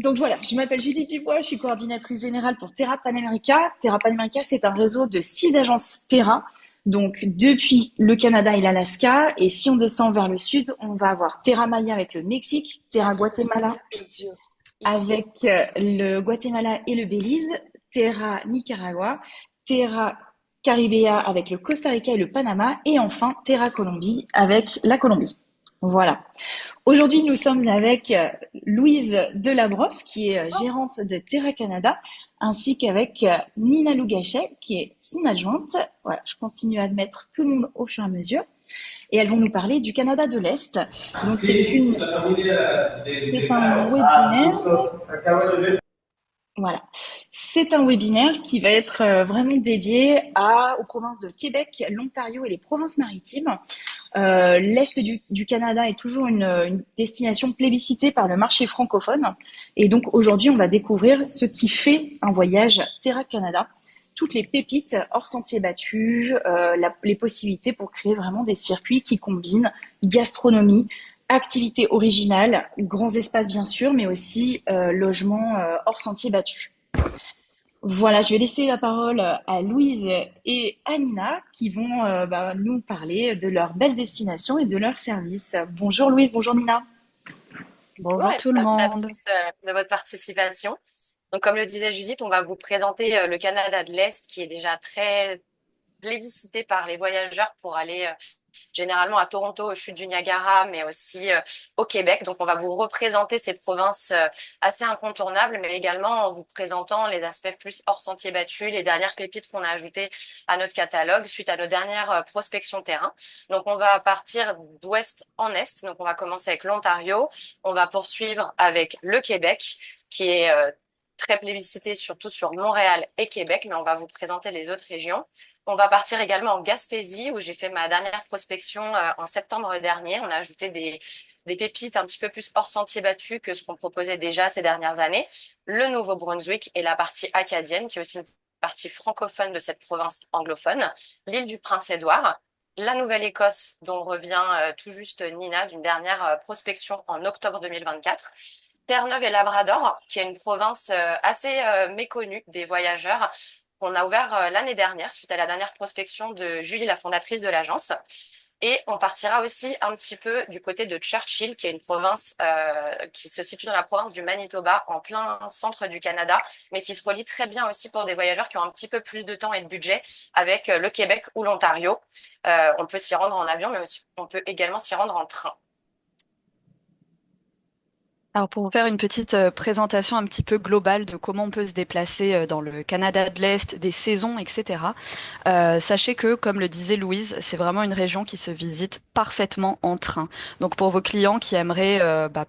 Donc voilà, je m'appelle Judith Dubois, je suis coordinatrice générale pour Terra Panamérica. Terra Panamérica, c'est un réseau de 6 agences Terra, donc depuis le Canada et l'Alaska. Et si on descend vers le sud, on va avoir Terra Maya avec le Mexique, Terra Guatemala Ici. avec le Guatemala et le Belize, Terra Nicaragua, Terra Caribéa avec le Costa Rica et le Panama, et enfin Terra Colombie avec la Colombie. Voilà. Aujourd'hui, nous sommes avec Louise Delabrosse, qui est gérante de Terra Canada, ainsi qu'avec Nina Lougachet, qui est son adjointe. Voilà, je continue à admettre tout le monde au fur et à mesure. Et elles vont nous parler du Canada de l'Est. Donc, Sí, la familia c'est de un Caro. Ah, webinaire. justo acabo de ver. Voilà. C'est un webinaire qui va être vraiment dédié aux provinces de Québec, l'Ontario et les provinces maritimes. L'Est du Canada est toujours une destination plébiscitée par le marché francophone. Et donc aujourd'hui, on va découvrir ce qui fait un voyage Terra Canada, toutes les pépites hors sentier battu, les possibilités pour créer vraiment des circuits qui combinent gastronomie, activités originales, grands espaces bien sûr, mais aussi logements hors sentier battu. Voilà, je vais laisser la parole à Louise et à Nina qui vont nous parler de leur belle destination et de leur service. Bonjour Louise, bonjour Nina. Bonjour Bonjour et tout le merci à monde. tous de votre participation. Donc, comme le disait Judith, on va vous présenter le Canada de l'Est qui est déjà très plébiscité par les voyageurs pour aller généralement à Toronto, aux chutes du Niagara, mais aussi au Québec. Donc, on va vous représenter ces provinces assez incontournables, mais également en vous présentant les aspects plus hors sentier battu, les dernières pépites qu'on a ajoutées à notre catalogue suite à nos dernières prospections terrain. Donc, on va partir d'ouest en est. Donc, on va commencer avec l'Ontario. On va poursuivre avec le Québec, qui est très plébiscité surtout sur Montréal et Québec, mais on va vous présenter les autres régions. On va partir également en Gaspésie, où j'ai fait ma dernière prospection en septembre dernier. On a ajouté des pépites un petit peu plus hors sentier battu que ce qu'on proposait déjà ces dernières années. Le Nouveau-Brunswick et la partie acadienne, qui est aussi une partie francophone de cette province anglophone. L'île du Prince-Édouard. La Nouvelle-Écosse, dont revient tout juste Nina d'une dernière prospection en octobre 2024. Terre-Neuve et Labrador, qui est une province assez méconnue des voyageurs, qu'on a ouvert l'année dernière suite à la dernière prospection de Julie, la fondatrice de l'agence. Et on partira aussi un petit peu du côté de Churchill, qui est une province qui se situe dans la province du Manitoba, en plein centre du Canada, mais qui se relie très bien aussi pour des voyageurs qui ont un petit peu plus de temps et de budget avec le Québec ou l'Ontario. On peut s'y rendre en avion, mais aussi, on peut également s'y rendre en train. Alors pour vous faire une petite présentation un petit peu globale de comment on peut se déplacer dans le Canada de l'Est, des saisons, etc. Sachez que, comme le disait Louise, c'est vraiment une région qui se visite parfaitement en train. Donc pour vos clients qui aimeraient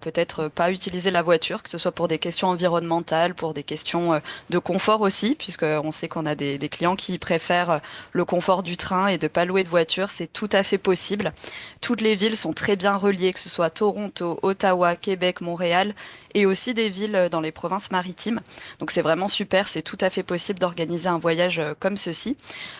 peut-être pas utiliser la voiture, que ce soit pour des questions environnementales, pour des questions de confort aussi, puisque on sait qu'on a des clients qui préfèrent le confort du train et de pas louer de voiture, c'est tout à fait possible. Toutes les villes sont très bien reliées, que ce soit Toronto, Ottawa, Québec, Montréal, et aussi des villes dans les provinces maritimes. Donc c'est vraiment super, c'est tout à fait possible d'organiser un voyage comme ceci.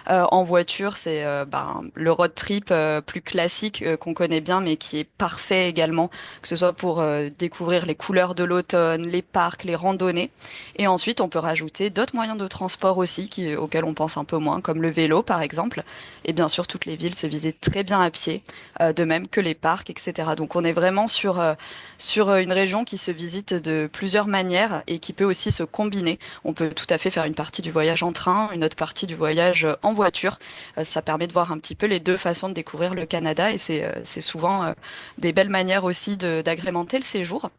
En voiture, c'est le road trip plus classique qu'on connaît bien, mais qui est parfait également, que ce soit pour découvrir les couleurs de l'automne, les parcs, les randonnées. Et ensuite, on peut rajouter d'autres moyens de transport aussi, auxquels on pense un peu moins, comme le vélo par exemple. Et bien sûr, toutes les villes se visitent très bien à pied, de même que les parcs, etc. Donc on est vraiment sur une région qui se visite de plusieurs manières et qui peut aussi se combiner. On peut tout à fait faire une partie du voyage en train, une autre partie du voyage en voiture. Ça permet de voir un petit peu les deux façons de découvrir le Canada et c'est souvent des belles manières aussi d'agrémenter le séjour.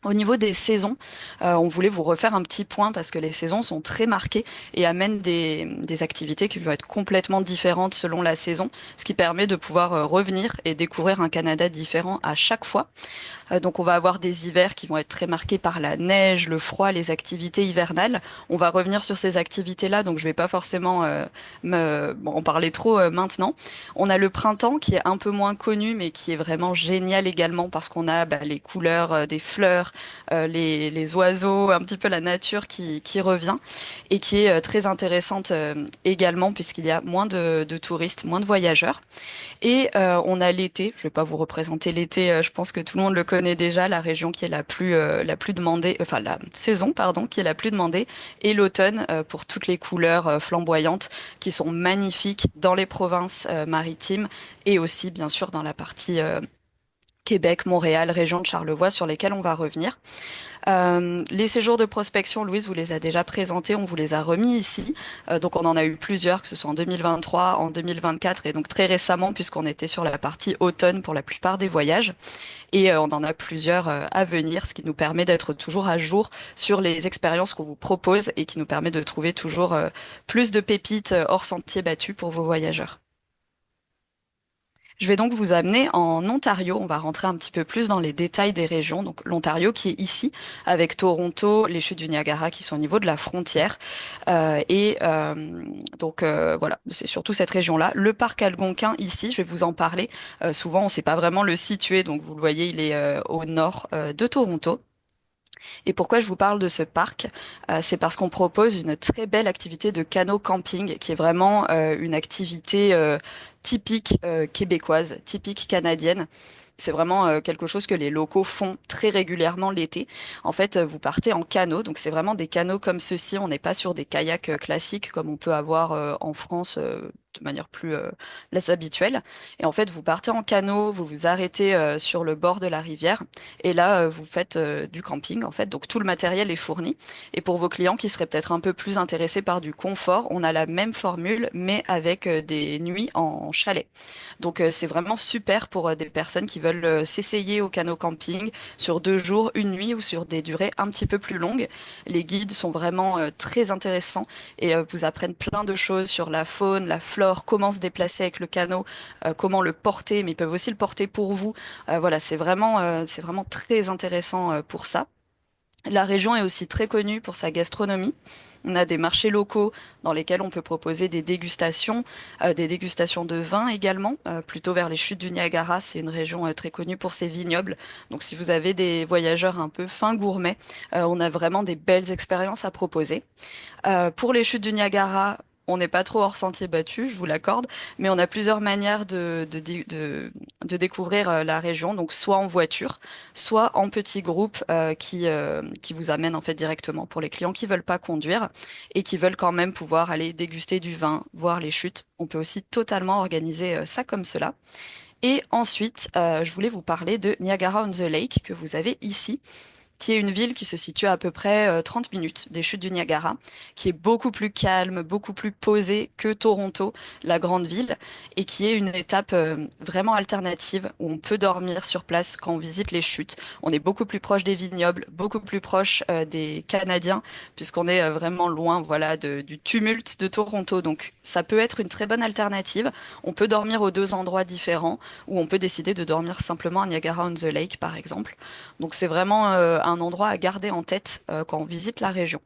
Au niveau des saisons, on voulait vous refaire un petit point parce que les saisons sont très marquées et amènent des activités qui vont être complètement différentes selon la saison, ce qui permet de pouvoir revenir et découvrir un Canada différent à chaque fois. Donc on va avoir des hivers qui vont être très marqués par la neige, le froid, les activités hivernales. On va revenir sur ces activités-là, donc je vais pas forcément en parler trop maintenant. On a le printemps qui est un peu moins connu, mais qui est vraiment génial également parce qu'on a les couleurs des fleurs, les oiseaux, un petit peu la nature qui revient et qui est très intéressante également puisqu'il y a moins de touristes, moins de voyageurs. Et on a l'été, je vais pas vous représenter l'été, je pense que tout le monde le connaît déjà, la région qui est la plus demandée, enfin la saison, pardon, qui est la plus demandée, et l'automne pour toutes les couleurs flamboyantes qui sont magnifiques dans les provinces maritimes et aussi bien sûr dans la partie Québec, Montréal, région de Charlevoix sur lesquelles on va revenir. Les séjours de prospection, Louise vous les a déjà présentés, on vous les a remis ici. Donc on en a eu plusieurs, que ce soit en 2023, en 2024 et donc très récemment puisqu'on était sur la partie automne pour la plupart des voyages. Et on en a plusieurs à venir, ce qui nous permet d'être toujours à jour sur les expériences qu'on vous propose et qui nous permet de trouver toujours plus de pépites hors sentier battu pour vos voyageurs. Je vais donc vous amener en Ontario. On va rentrer un petit peu plus dans les détails des régions. Donc l'Ontario qui est ici, avec Toronto, les chutes du Niagara qui sont au niveau de la frontière. Voilà, c'est surtout cette région-là. Le parc Algonquin ici, je vais vous en parler. Souvent, on ne sait pas vraiment le situer. Donc vous le voyez, il est au nord de Toronto. Et pourquoi je vous parle de ce parc? C'est parce qu'on propose une très belle activité de canot camping, qui est vraiment une activité typique québécoise, typique canadienne. C'est vraiment quelque chose que les locaux font très régulièrement l'été. En fait, vous partez en canot, donc c'est vraiment des canots comme ceci. On n'est pas sur des kayaks classiques comme on peut avoir en France de manière plus less habituelle. Et en fait, vous partez en canot, vous vous arrêtez sur le bord de la rivière, et là, vous faites du camping en fait. Donc tout le matériel est fourni. Et pour vos clients qui seraient peut-être un peu plus intéressés par du confort, on a la même formule, mais avec des nuits en chalet. Donc c'est vraiment super pour des personnes qui veulent s'essayer au canot camping sur 2 jours, une nuit ou sur des durées un petit peu plus longues. Les guides sont vraiment très intéressants et vous apprennent plein de choses sur la faune, la flore, comment se déplacer avec le canot, comment le porter, mais ils peuvent aussi le porter pour vous. Voilà, c'est vraiment très intéressant pour ça. La région est aussi très connue pour sa gastronomie. On a des marchés locaux dans lesquels on peut proposer des dégustations de vin également, plutôt vers les chutes du Niagara. C'est une région très connue pour ses vignobles. Donc si vous avez des voyageurs un peu fins gourmets, on a vraiment des belles expériences à proposer. Pour les chutes du Niagara, on n'est pas trop hors sentier battu, je vous l'accorde, mais on a plusieurs manières de découvrir la région, donc soit en voiture, soit en petits groupes qui vous amènent en fait directement pour les clients qui veulent pas conduire et qui veulent quand même pouvoir aller déguster du vin, voir les chutes. On peut aussi totalement organiser ça comme cela. Et ensuite, je voulais vous parler de Niagara-on-the-Lake que vous avez ici, qui est une ville qui se situe à peu près 30 minutes des chutes du Niagara, qui est beaucoup plus calme, beaucoup plus posée que Toronto, la grande ville, et qui est une étape vraiment alternative où on peut dormir sur place quand on visite les chutes. On est beaucoup plus proche des vignobles, beaucoup plus proche des Canadiens, puisqu'on est vraiment loin, voilà, du tumulte de Toronto. Donc, ça peut être une très bonne alternative. On peut dormir aux deux endroits différents, ou on peut décider de dormir simplement à Niagara-on-the-Lake, par exemple. Donc c'est vraiment un endroit à garder en tête quand on visite la région.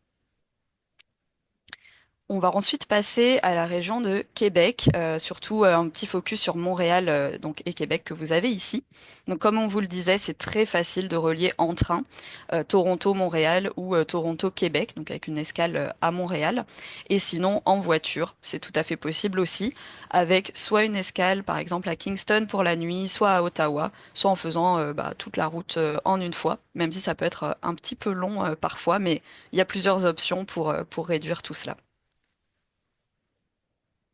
On va ensuite passer à la région de Québec, surtout un petit focus sur Montréal donc, et Québec que vous avez ici. Donc comme on vous le disait, c'est très facile de relier en train Toronto-Montréal ou Toronto-Québec, donc avec une escale à Montréal. Et sinon en voiture, c'est tout à fait possible aussi, avec soit une escale par exemple à Kingston pour la nuit, soit à Ottawa, soit en faisant toute la route en une fois, même si ça peut être un petit peu long parfois, mais il y a plusieurs options pour réduire tout cela.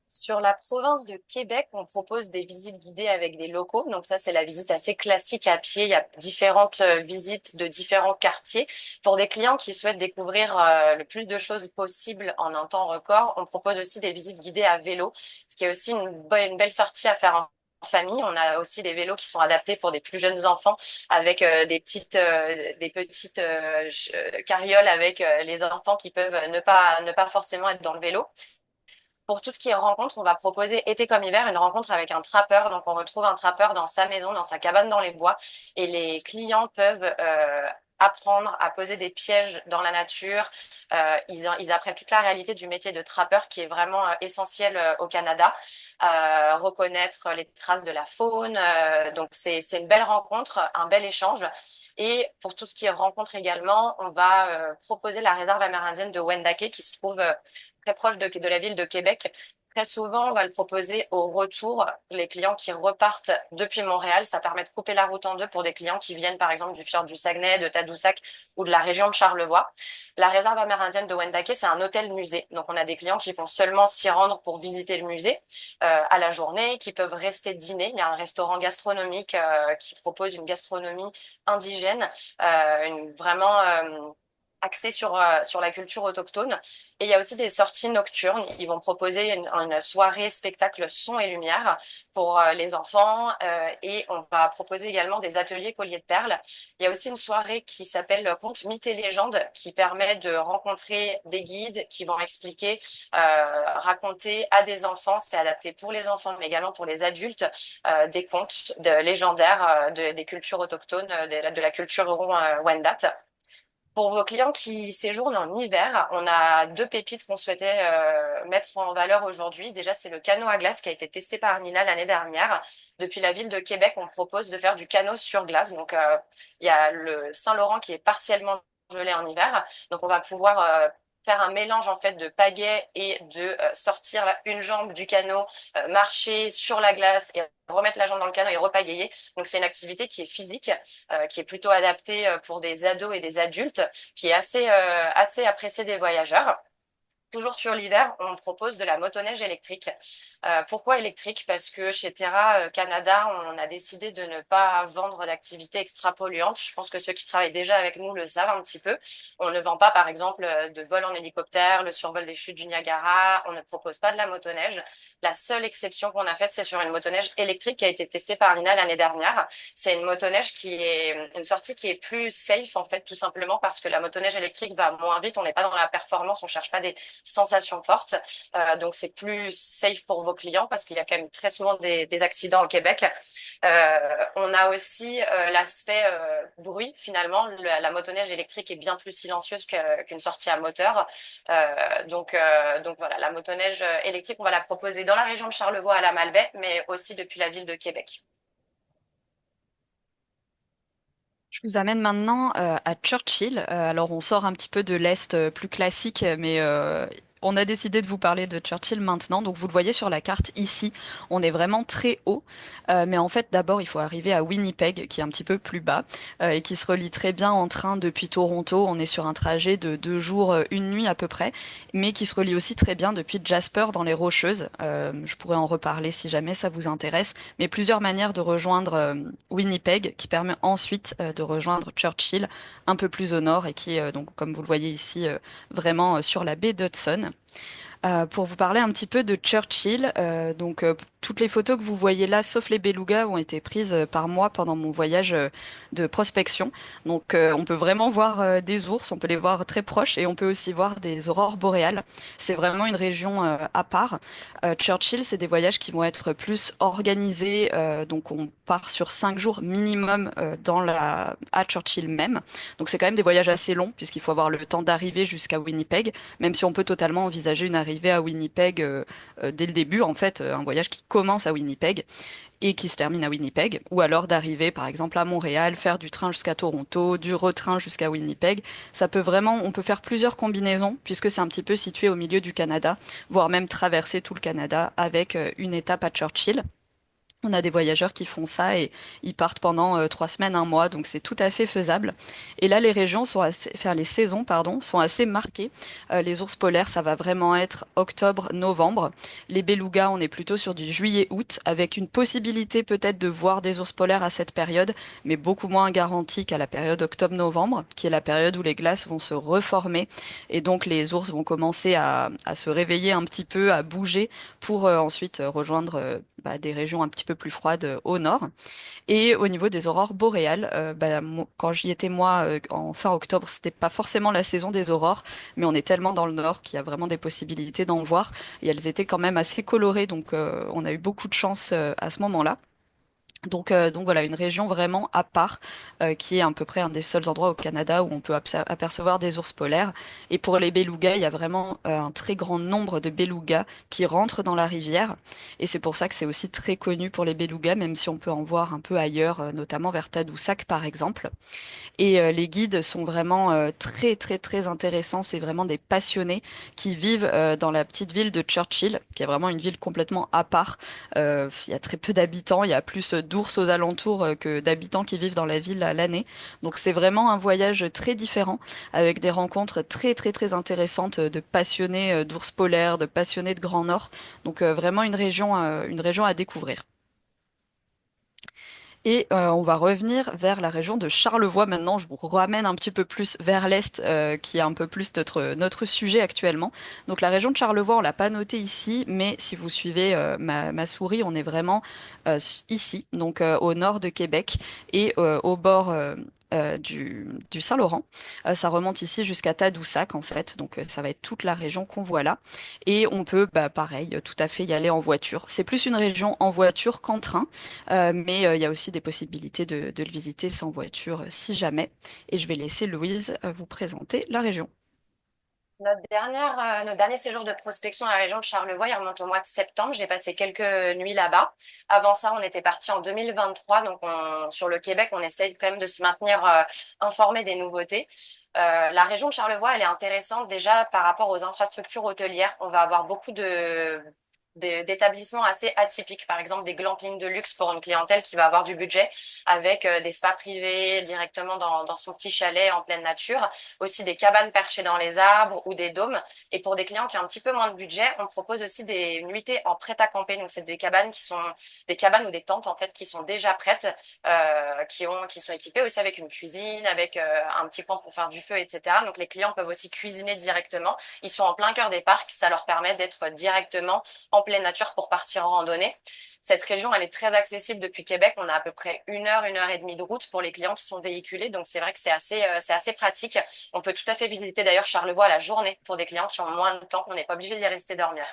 Sur la province de Québec, on propose des visites guidées avec des locaux. Donc ça, c'est la visite assez classique à pied. Il y a différentes visites de différents quartiers. Pour des clients qui souhaitent découvrir le plus de choses possible en un temps record, on propose aussi des visites guidées à vélo, ce qui est aussi une belle sortie à faire en famille. On a aussi des vélos qui sont adaptés pour des plus jeunes enfants avec des petites carrioles avec les enfants qui peuvent ne pas forcément être dans le vélo. Pour tout ce qui est rencontre, on va proposer été comme hiver une rencontre avec un trappeur. Donc, on retrouve un trappeur dans sa maison, dans sa cabane dans les bois, et les clients peuvent apprendre à poser des pièges dans la nature. Ils apprennent toute la réalité du métier de trappeur qui est vraiment essentiel au Canada. Reconnaître les traces de la faune. Donc, c'est une belle rencontre, un bel échange. Et pour tout ce qui est rencontre également, on va proposer la réserve amérindienne de Wendake qui se trouve très proche de la ville de Québec. Très souvent, on va le proposer au retour, les clients qui repartent depuis Montréal. Ça permet de couper la route en deux pour des clients qui viennent, par exemple, du fjord du Saguenay, de Tadoussac ou de la région de Charlevoix. La réserve amérindienne de Wendake, c'est un hôtel-musée. Donc, on a des clients qui vont seulement s'y rendre pour visiter le musée à la journée, qui peuvent rester dîner. Il y a un restaurant gastronomique qui propose une gastronomie indigène, vraiment axée sur la culture autochtone. Et il y a aussi des sorties nocturnes. Ils vont proposer une soirée spectacle son et lumière pour les enfants et on va proposer également des ateliers colliers de perles. Il y a aussi une soirée qui s'appelle Contes, mythes et légendes qui permet de rencontrer des guides qui vont expliquer, raconter à des enfants, c'est adapté pour les enfants mais également pour les adultes, des contes légendaires des cultures autochtones, de la culture Wendat. Pour vos clients qui séjournent en hiver, on a deux pépites qu'on souhaitait mettre en valeur aujourd'hui. Déjà, c'est le canot à glace qui a été testé par Nina l'année dernière. Depuis la ville de Québec, on propose de faire du canot sur glace. Donc, il y a le Saint-Laurent qui est partiellement gelé en hiver. Donc, on va pouvoir faire un mélange en fait de pagaie et de sortir une jambe du canot, marcher sur la glace et remettre la jambe dans le canot et repagayer. Donc, c'est une activité qui est physique, qui est plutôt adaptée pour des ados et des adultes, qui est assez appréciée des voyageurs. Toujours sur l'hiver, on propose de la motoneige électrique. Pourquoi électrique? Parce que chez Terra Canada, on a décidé de ne pas vendre d'activités extra-polluantes. Je pense que ceux qui travaillent déjà avec nous le savent un petit peu. On ne vend pas, par exemple, de vol en hélicoptère, le survol des chutes du Niagara. On ne propose pas de la motoneige. La seule exception qu'on a faite, c'est sur une motoneige électrique qui a été testée par Nina l'année dernière. C'est une motoneige qui est une sortie qui est plus safe, en fait, tout simplement parce que la motoneige électrique va moins vite. On n'est pas dans la performance, on cherche pas des sensations fortes. Donc, c'est plus safe pour vos clients parce qu'il y a quand même très souvent des accidents au Québec. On a aussi l'aspect bruit. Finalement, la motoneige électrique est bien plus silencieuse qu'une sortie à moteur. Donc voilà, la motoneige électrique, on va la proposer dans la région de Charlevoix à la Malbaie, mais aussi depuis la ville de Québec. Je vous amène maintenant à Churchill. Alors on sort un petit peu de l'Est plus classique, mais on a décidé de vous parler de Churchill maintenant. Donc vous le voyez sur la carte ici, on est vraiment très haut. Mais en fait d'abord il faut arriver à Winnipeg, qui est un petit peu plus bas, et qui se relie très bien en train depuis Toronto. On est sur un trajet de 2 jours, 1 nuit à peu près, mais qui se relie aussi très bien depuis Jasper dans les Rocheuses. Je pourrais en reparler si jamais ça vous intéresse. Mais plusieurs manières de rejoindre Winnipeg, qui permet ensuite de rejoindre Churchill un peu plus au nord et qui est donc comme vous le voyez ici vraiment sur la baie d'Hudson. Pour vous parler un petit peu de Churchill, toutes les photos que vous voyez là, sauf les belugas, ont été prises par moi pendant mon voyage de prospection. Donc on peut vraiment voir des ours, on peut les voir très proches et on peut aussi voir des aurores boréales. C'est vraiment une région à part. Churchill, c'est des voyages qui vont être plus organisés, donc on part sur 5 jours minimum à Churchill même. Donc c'est quand même des voyages assez longs puisqu'il faut avoir le temps d'arriver jusqu'à Winnipeg, même si on peut totalement envisager une arrivée à Winnipeg dès le début, en fait, un voyage qui commence à Winnipeg et qui se termine à Winnipeg, ou alors d'arriver par exemple à Montréal, faire du train jusqu'à Toronto, du retrain jusqu'à Winnipeg. On peut faire plusieurs combinaisons puisque c'est un petit peu situé au milieu du Canada, voire même traverser tout le Canada avec une étape à Churchill. On a des voyageurs qui font ça et ils partent pendant 3 semaines, un mois, donc c'est tout à fait faisable. Et là, les saisons, pardon, sont assez marquées. Les ours polaires, ça va vraiment être octobre, novembre. Les belugas, on est plutôt sur du juillet-août, avec une possibilité peut-être de voir des ours polaires à cette période, mais beaucoup moins garantie qu'à la période octobre-novembre, qui est la période où les glaces vont se reformer et donc les ours vont commencer à se réveiller un petit peu, à bouger pour ensuite rejoindre des régions un petit peu plus froides au nord. Et au niveau des aurores boréales, quand j'y étais moi en fin octobre, c'était pas forcément la saison des aurores, mais on est tellement dans le nord qu'il y a vraiment des possibilités d'en voir. Et elles étaient quand même assez colorées, donc on a eu beaucoup de chance à ce moment-là. Donc voilà, une région vraiment à part, qui est à peu près un des seuls endroits au Canada où on peut apercevoir des ours polaires. Et pour les belugas, il y a vraiment un très grand nombre de belugas qui rentrent dans la rivière. Et c'est pour ça que c'est aussi très connu pour les belugas, même si on peut en voir un peu ailleurs, notamment vers Tadoussac par exemple. Et les guides sont vraiment très très très intéressants. C'est vraiment des passionnés qui vivent dans la petite ville de Churchill, qui est vraiment une ville complètement à part. Il y a très peu d'habitants, il y a plus d'ours aux alentours que d'habitants qui vivent dans la ville à l'année. Donc c'est vraiment un voyage très différent, avec des rencontres très très très intéressantes de passionnés d'ours polaires, de passionnés de Grand Nord. Donc vraiment une région à découvrir. Et on va revenir vers la région de Charlevoix maintenant. Je vous ramène un petit peu plus vers l'Est, qui est un peu plus notre sujet actuellement. Donc la région de Charlevoix, on l'a pas noté ici, mais si vous suivez ma souris, on est vraiment ici, donc au nord de Québec et au bord du Saint-Laurent. Ça remonte ici jusqu'à Tadoussac en fait, donc ça va être toute la région qu'on voit là. Et on peut, bah, pareil, tout à fait y aller en voiture. C'est plus une région en voiture qu'en train. Mais il y a aussi des possibilités de le visiter sans voiture si jamais. Et je vais laisser Louise vous présenter la région. Notre dernier séjour de prospection à la région de Charlevoix, il remonte au mois de septembre. J'ai passé quelques nuits là-bas. Avant ça, on était parti en 2023. Donc, sur le Québec, on essaye quand même de se maintenir informé des nouveautés. La région de Charlevoix, elle est intéressante déjà par rapport aux infrastructures hôtelières. On va avoir beaucoup d'établissements assez atypiques, par exemple des glampings de luxe pour une clientèle qui va avoir du budget, avec des spas privés directement dans son petit chalet en pleine nature, aussi des cabanes perchées dans les arbres ou des dômes. Et pour des clients qui ont un petit peu moins de budget, on propose aussi des nuitées en prêt-à-camper. Donc c'est des cabanes qui sont des cabanes ou des tentes en fait qui sont déjà prêtes, qui sont équipées aussi avec une cuisine, avec un petit coin pour faire du feu, etc. Donc les clients peuvent aussi cuisiner directement. Ils sont en plein cœur des parcs, ça leur permet d'être directement en pleine nature pour partir en randonnée. Cette région, elle est très accessible depuis Québec. On a à peu près une heure et demie de route pour les clients qui sont véhiculés. Donc, c'est vrai que c'est assez pratique. On peut tout à fait visiter d'ailleurs Charlevoix la journée pour des clients qui ont moins de temps. On n'est pas obligé d'y rester dormir.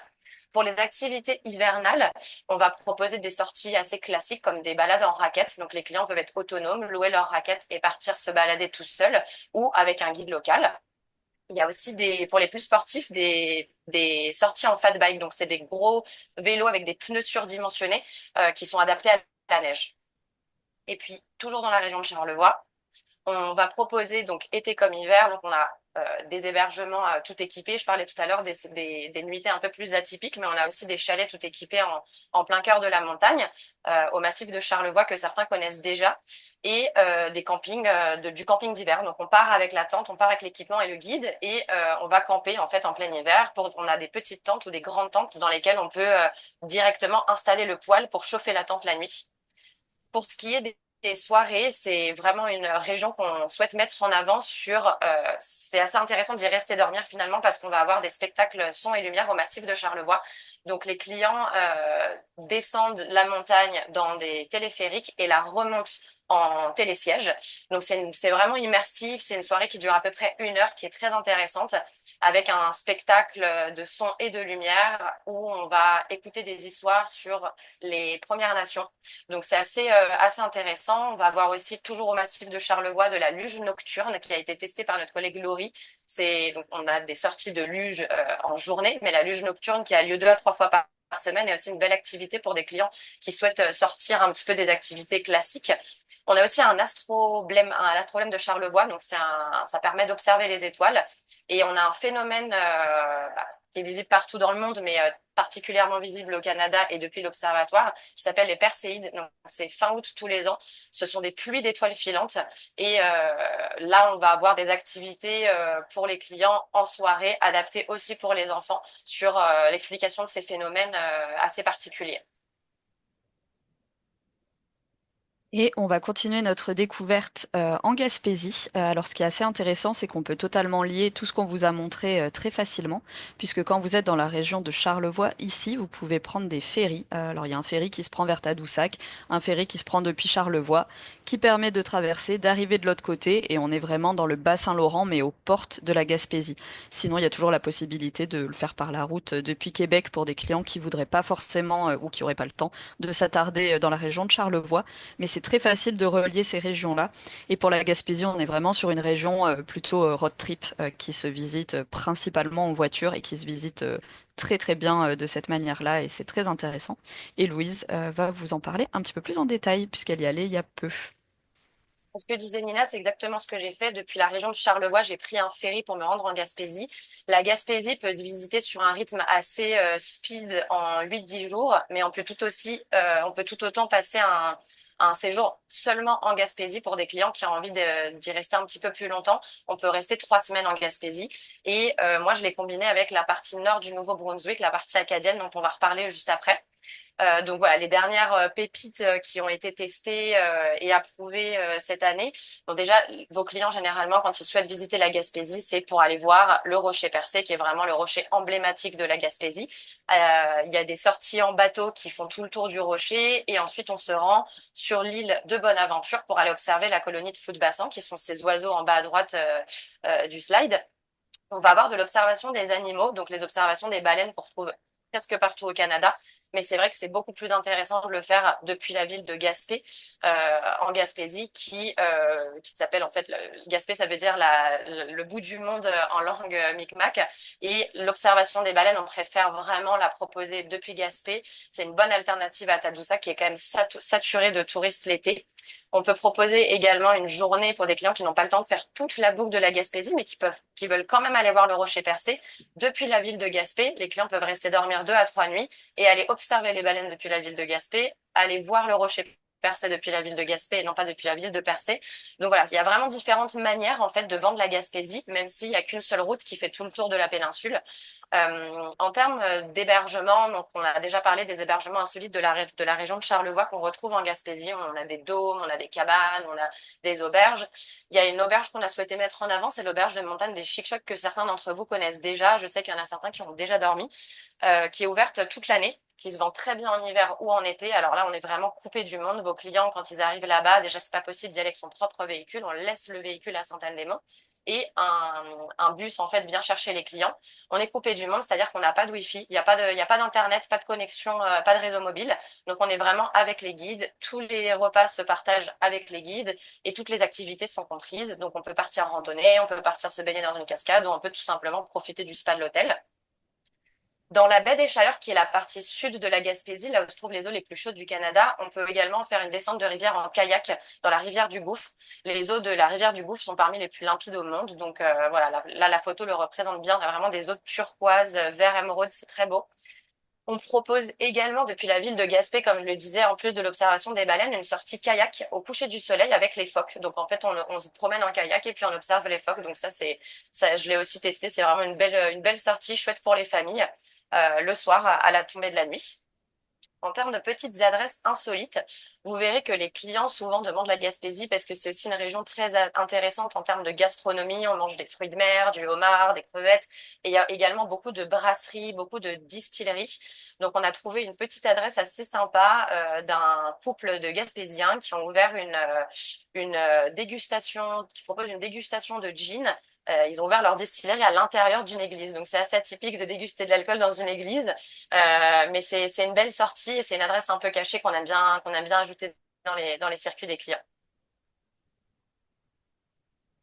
Pour les activités hivernales, on va proposer des sorties assez classiques comme des balades en raquettes. Donc, les clients peuvent être autonomes, louer leur raquette et partir se balader tout seuls ou avec un guide local. Il y a aussi pour les plus sportifs, des sorties en fat bike. Donc, c'est des gros vélos avec des pneus surdimensionnés qui sont adaptés à la neige. Et puis, toujours dans la région de Charlevoix, on va proposer, donc été comme hiver, donc on a des hébergements tout équipés. Je parlais tout à l'heure des nuitées un peu plus atypiques, mais on a aussi des chalets tout équipés en plein cœur de la montagne, au massif de Charlevoix que certains connaissent déjà, et des campings, du camping d'hiver. Donc on part avec la tente, on part avec l'équipement et le guide, et on va camper en fait en plein hiver. On a des petites tentes ou des grandes tentes dans lesquelles on peut directement installer le poêle pour chauffer la tente la nuit. Pour ce qui est des soirées, c'est vraiment une région qu'on souhaite mettre en avant c'est assez intéressant d'y rester dormir finalement parce qu'on va avoir des spectacles son et lumière au massif de Charlevoix. Donc les clients descendent la montagne dans des téléphériques et la remontent en télésiège. Donc c'est vraiment immersif. C'est une soirée qui dure à peu près une heure, qui est très intéressante, avec un spectacle de son et de lumière où on va écouter des histoires sur les Premières Nations. Donc c'est assez intéressant. On va avoir aussi toujours au massif de Charlevoix de la luge nocturne qui a été testée par notre collègue Laurie. Donc on a des sorties de luge en journée, mais la luge nocturne qui a lieu 2 à 3 fois par semaine est aussi une belle activité pour des clients qui souhaitent sortir un petit peu des activités classiques. On a aussi un astroblème de Charlevoix, donc ça permet d'observer les étoiles. Et on a un phénomène qui est visible partout dans le monde, mais particulièrement visible au Canada et depuis l'observatoire, qui s'appelle les Perséides. Donc, c'est fin août tous les ans. Ce sont des pluies d'étoiles filantes. Et là, on va avoir des activités pour les clients en soirée, adaptées aussi pour les enfants, sur l'explication de ces phénomènes assez particuliers. Et on va continuer notre découverte en Gaspésie. Alors, ce qui est assez intéressant, c'est qu'on peut totalement lier tout ce qu'on vous a montré très facilement, puisque quand vous êtes dans la région de Charlevoix, ici, vous pouvez prendre des ferries. Alors, il y a un ferry qui se prend vers Tadoussac, un ferry qui se prend depuis Charlevoix, qui permet de traverser, d'arriver de l'autre côté, et on est vraiment dans le Bas-Saint-Laurent, mais aux portes de la Gaspésie. Sinon, il y a toujours la possibilité de le faire par la route depuis Québec pour des clients qui voudraient pas forcément ou qui auraient pas le temps de s'attarder dans la région de Charlevoix, mais c'est très facile de relier ces régions-là. Et pour la Gaspésie, on est vraiment sur une région plutôt road trip qui se visite principalement en voiture et qui se visite très très bien de cette manière-là et c'est très intéressant. Et Louise va vous en parler un petit peu plus en détail puisqu'elle y allait il y a peu. Ce que disait Nina, c'est exactement ce que j'ai fait. Depuis la région de Charlevoix, j'ai pris un ferry pour me rendre en Gaspésie. La Gaspésie peut être visitée sur un rythme assez speed en 8-10 jours, mais on peut tout autant passer un séjour seulement en Gaspésie pour des clients qui ont envie d'y rester un petit peu plus longtemps. On peut rester 3 semaines en Gaspésie. Et moi, je l'ai combiné avec la partie nord du Nouveau-Brunswick, la partie acadienne, dont on va reparler juste après. Donc voilà, les dernières pépites qui ont été testées et approuvées cette année. Donc déjà, vos clients, généralement, quand ils souhaitent visiter la Gaspésie, c'est pour aller voir le Rocher Percé, qui est vraiment le rocher emblématique de la Gaspésie. Il y a des sorties en bateau qui font tout le tour du rocher et ensuite on se rend sur l'île de Bonaventure pour aller observer la colonie de foot-bassin, qui sont ces oiseaux en bas à droite du slide. On va avoir de l'observation des animaux, donc les observations des baleines qu'on retrouve presque partout au Canada. Mais c'est vrai que c'est beaucoup plus intéressant de le faire depuis la ville de Gaspé, en Gaspésie, qui s'appelle en fait, Gaspé, ça veut dire le bout du monde en langue micmac. Et l'observation des baleines, on préfère vraiment la proposer depuis Gaspé. C'est une bonne alternative à Tadoussac, qui est quand même saturé de touristes l'été. On peut proposer également une journée pour des clients qui n'ont pas le temps de faire toute la boucle de la Gaspésie, mais qui veulent quand même aller voir le Rocher Percé. Depuis la ville de Gaspé, les clients peuvent rester dormir 2 à 3 nuits et aller observer les baleines depuis la ville de Gaspé, aller voir le Rocher Percé depuis la ville de Gaspé et non pas depuis la ville de Percé. Donc voilà, il y a vraiment différentes manières en fait de vendre la Gaspésie, même s'il n'y a qu'une seule route qui fait tout le tour de la péninsule. En termes d'hébergement, donc on a déjà parlé des hébergements insolites de la région de Charlevoix qu'on retrouve en Gaspésie. On a des dômes, on a des cabanes, on a des auberges. Il y a une auberge qu'on a souhaité mettre en avant, c'est l'auberge de montagne des Chic-Chocs que certains d'entre vous connaissent déjà. Je sais qu'il y en a certains qui ont déjà dormi, qui est ouverte toute l'année, qui se vend très bien en hiver ou en été. Alors là, on est vraiment coupé du monde. Vos clients, quand ils arrivent là-bas, déjà, c'est pas possible d'y aller avec son propre véhicule. On laisse le véhicule à Sainte-Anne-des-Monts et un bus en fait vient chercher les clients. On est coupé du monde, c'est-à-dire qu'on n'a pas de wifi, il y a pas d'internet, pas de connexion, pas de réseau mobile. Donc on est vraiment avec les guides. Tous les repas se partagent avec les guides et toutes les activités sont comprises. Donc on peut partir en randonnée, on peut partir se baigner dans une cascade ou on peut tout simplement profiter du spa de l'hôtel. Dans la baie des Chaleurs, qui est la partie sud de la Gaspésie, là où se trouvent les eaux les plus chaudes du Canada, on peut également faire une descente de rivière en kayak dans la rivière du Gouffre. Les eaux de la rivière du Gouffre sont parmi les plus limpides au monde. Donc voilà, là, la photo le représente bien. On a vraiment des eaux turquoise, vert émeraude, c'est très beau. On propose également depuis la ville de Gaspé, comme je le disais, en plus de l'observation des baleines, une sortie kayak au coucher du soleil avec les phoques. Donc en fait, on se promène en kayak et puis on observe les phoques. Donc ça, je l'ai aussi testé. C'est vraiment une belle sortie, chouette pour les familles, le soir à la tombée de la nuit. En termes de petites adresses insolites, vous verrez que les clients souvent demandent la Gaspésie parce que c'est aussi une région très intéressante en termes de gastronomie. On mange des fruits de mer, du homard, des crevettes. Et il y a également beaucoup de brasseries, beaucoup de distilleries. Donc on a trouvé une petite adresse assez sympa d'un couple de Gaspésiens qui ont ouvert une dégustation, qui propose une dégustation de gin. Ils ont ouvert leur distillerie à l'intérieur d'une église. Donc c'est assez atypique de déguster de l'alcool dans une église. Mais c'est une belle sortie et c'est une adresse un peu cachée qu'on aime bien ajouter dans les circuits des clients.